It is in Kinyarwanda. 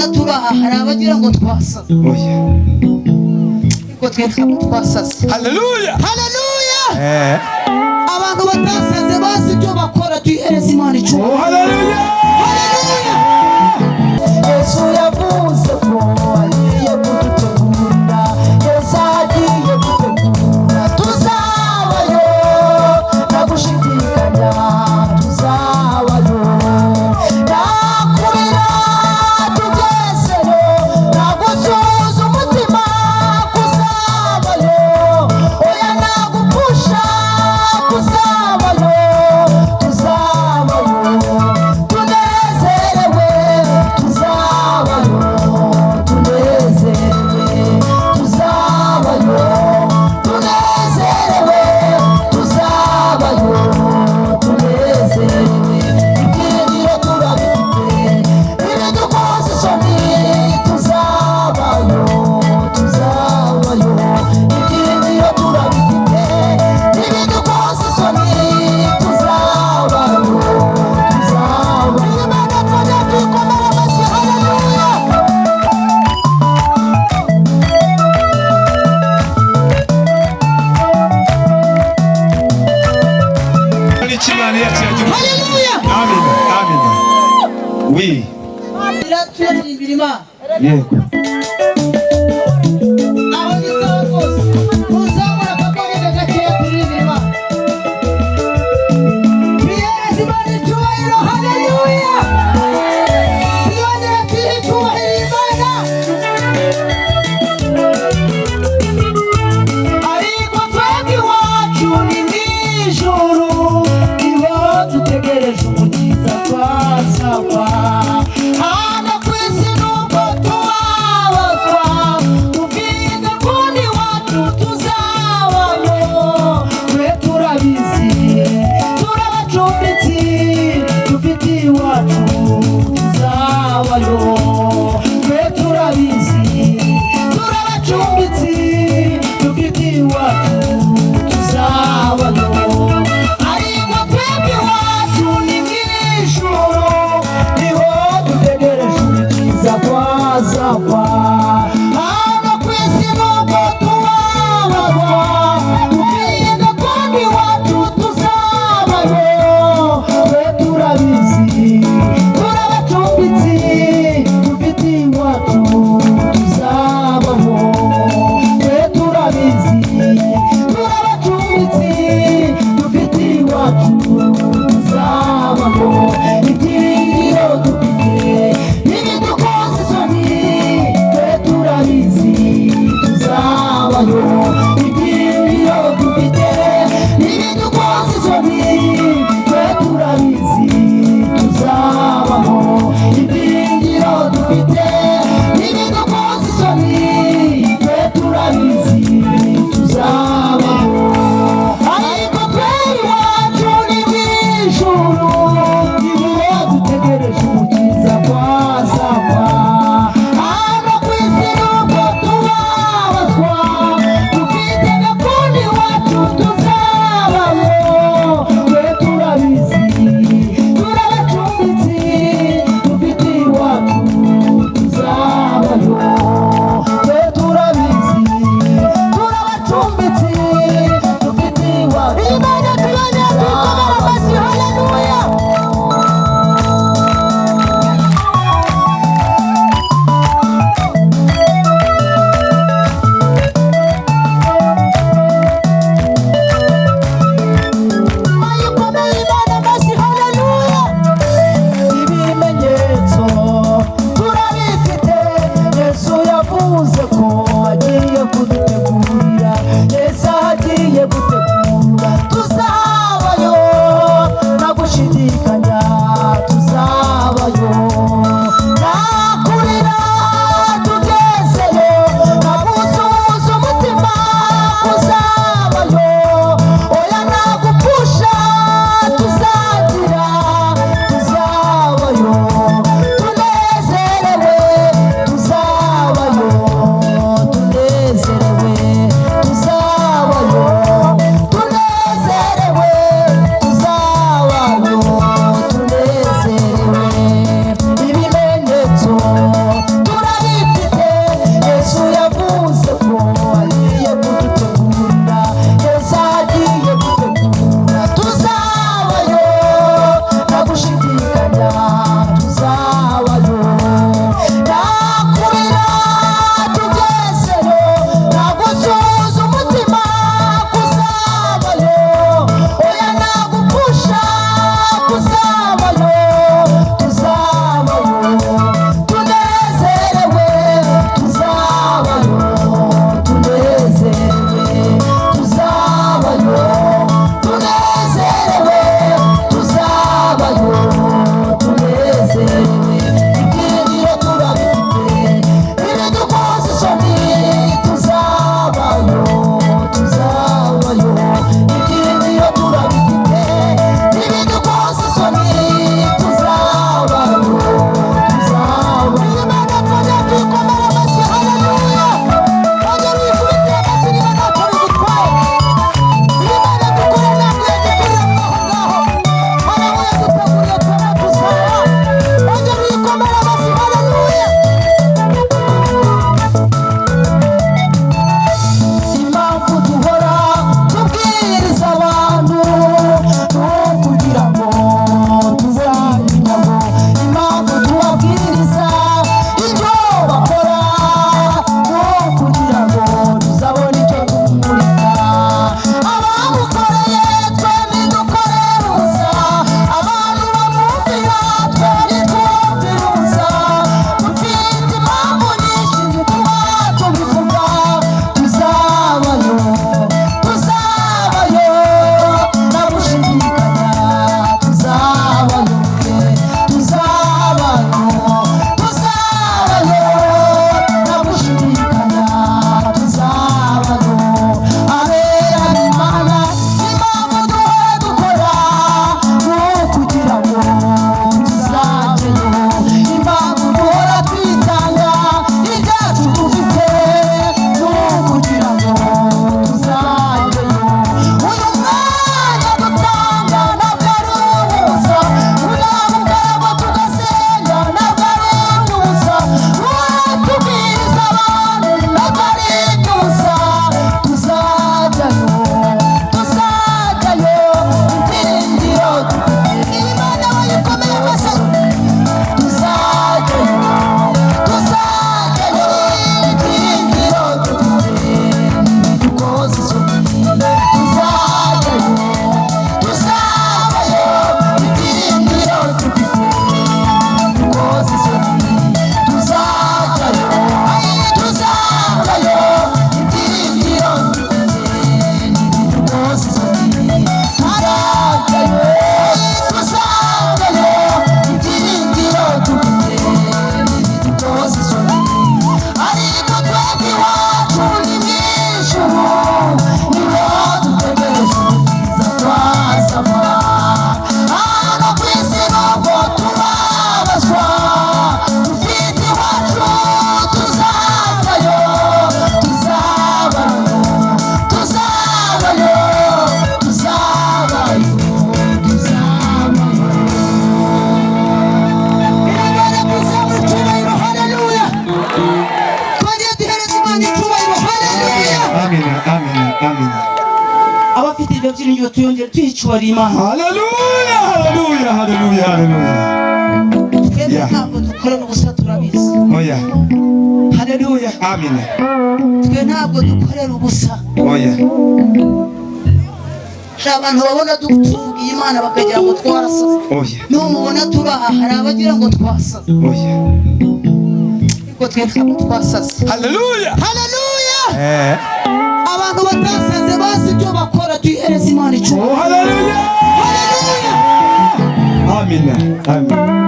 abana tubaha hari abagira ngo twasaze ko twekamo twasaze. Haleluya haleluya. Abantu batasaze bazi ibyo bakora tuyihereza Imana icyubahiro. haleluya haleluya. Yesu yavuze ko agiye kudutegurira, Yesu agiye kudutegurira tuzabayo, nagushidikanya tuzabayo, nakurira tugezeyo, nagusuhuza umutima kuzabayo, oya nagupusha kuzabayo, tuzabayo tunezerewe, tuzabayo tunezerewe, tuzabayo tunezerewe, tuzabayo tunezerewe, ibyiringiro turabifite ibidukoza isoni, tuzabayo tuzabayo, ibyiringiro turabifite ibidukoza isoni, tuzabayo tuzabayo. Imana twajya twikomera amashyi. haleluya. n'ikimana yacu yagiye. haleluya. Amen amen. Oui turaririmbira Imana yego aho ngisaho rwose, tuzamura akagoreka gakeya turirimbira Imana, twihereza Imana icyubahiro. haleluya. twiyongere twihe icyubahiro Imana. ariko twebwe iwacu ni mw'ijuru, niho dutegereje umukiza twazava. hano ku isi nubwo tubabazwa, tubwirwa ko n'iwacu tuzabayo, twe turabizi turabacumbitsi, dufite iwacu tuzabayo, twe turabizi turabacumbitsi, dufite iwacu tuzabayo. ariko twebwe iwacu ni mw'ijuru, niho dutegereje umukiza twazava. hano ku isi nubwo tubabazwa, tubwirwa ko n'iwacu tuzabayo, twe turabizi turabacumbitsi, dufite iwacu tuzabaho, twe turabizi turabacumbitsi, dufite iwacu tuzabaho, ibyiringiro dufite ibidukoza isoni, twe turabizi tuzabayo, ibyiringiro dufite ibidukoza isoni, twe turabizi tuzabaho, ibyiringiro dufite ibidukoza isoni, twe turabizi tuzabaho. ariko twe iwacu ni mw'ijuru, niho dutegereje umukiza twazava. hano ku isi nubwo tubabazwa, Amina. abafite ibyo byiringiro tuyongere tuyicubara Imana. Haleluya, haleluya, haleluya, haleluya. Twebwe ntabwo dukorera ubusa turabizi. Oya. Haleluya. Amina. Twe ntabwo dukorera ubusa. Oya. Abantu babona tuvugiye Imana bakagira ngo twarasaze. Oya. N'umubona turaha hari abagira ngo twasaze. Oya. Ariko twe ntabwo twasaze. Haleluya. Haleluya. Abantu batasaze bazi ibyo bakora tuyihereza Imana icyo. Haleluya. Haleluya. Amina. Amina.